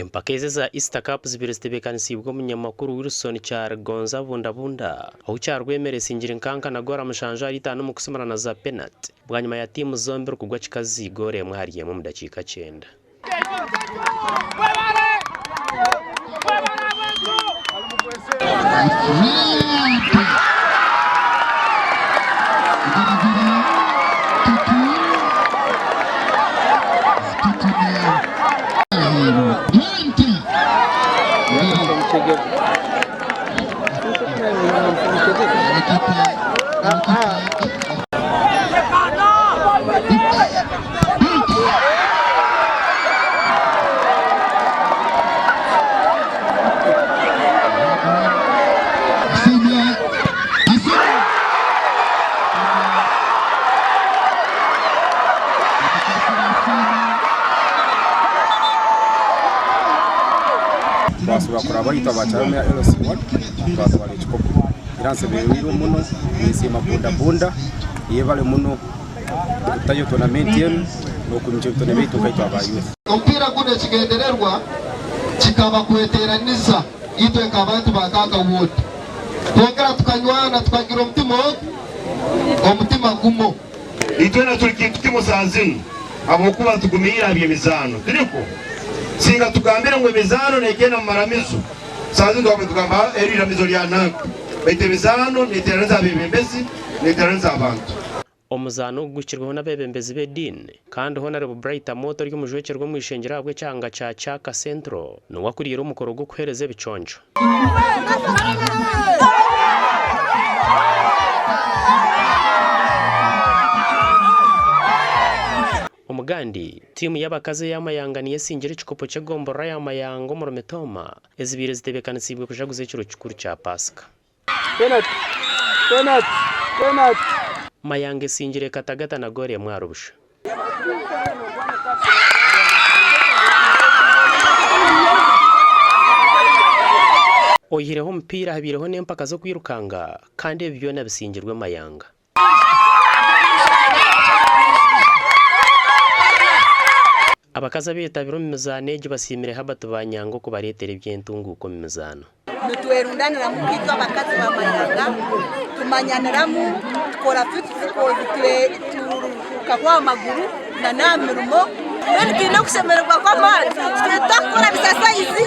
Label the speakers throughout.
Speaker 1: Empaka za Easter Cup zibiri zitebekanisiibwa omunyamakuru Wilson Kyargonza bundabunda aho kyarwemere singira nkanka na gora mushanjo ari 5 mu kusimarana za penalty bwanyuma ya timu zombi kugwa kikazi gore emwe hariyemo mu dakika 9.
Speaker 2: Basura kuraba itabacyame ya LC1 twatwara ikikopo iranse biro muno nisima bunda yebale muno tayo tournament yenu no kumije tournament ukaitwa abayo
Speaker 3: umpira gune kigendererwa kikaba kweteraniza yitwe kabantu bakaka wote twongera tukanywana tukagira umutima gumo
Speaker 4: itwe na turikitimo sazinu abokuba tugumira bye bizano turiko singa tugambira ngo bizano negena mu maramizo sazi ndo tugamba erira mizo lya nanku bete bizano neteranza bebembezi neteranza abantu
Speaker 1: omuzano gukirwaho n'abebembezi bedine kandi Honorable Bright Moto ry'umujwekerwa mu ishengero habwe cyanga cha Chaka Central no wakurira umukoro gwo kuhereza biconjo Omugandi timu y'abakaze y'amayanganiye singira ikikopo cyo gombora y'amayango mu Rometoma ezibire zitebekanisiibwe kujaguze ikiro kikuru cya Pasika
Speaker 2: penalty
Speaker 1: mayange singire katagata na gore mwarubusha oyireho mpira habireho n'empaka zo kwirukanga kandi ibyo nabisingirwe mayanga abakaza bitabiro mu mizane basimire habatu banyango ko baretere ibyentunguko mu mizano
Speaker 5: nitwerundanira mu kitwa abakazi ba mayanga tumanyaniramu tukora tukagwa amaguru na namirumo no kusemererwa kw'amara tutakora bisasayizi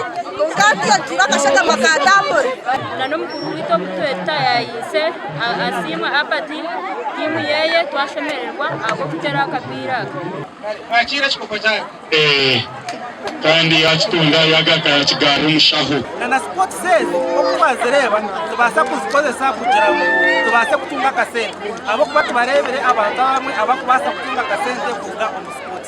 Speaker 5: kandi turakashaka makadambore
Speaker 6: na n'umukuru wito mutweta yayise asima abadi timu yeye twashemererwa abo kugera akapira
Speaker 4: akira chikopo cyayo kandi yakitunda yagaka kigaru mushaho
Speaker 7: na sport says okubazereba tubasa kuzikozesa kugira ngo tubase kutunga kasente abo kuba tubarebere abantu bamwe abakubasa kutunga kasente kuga on sport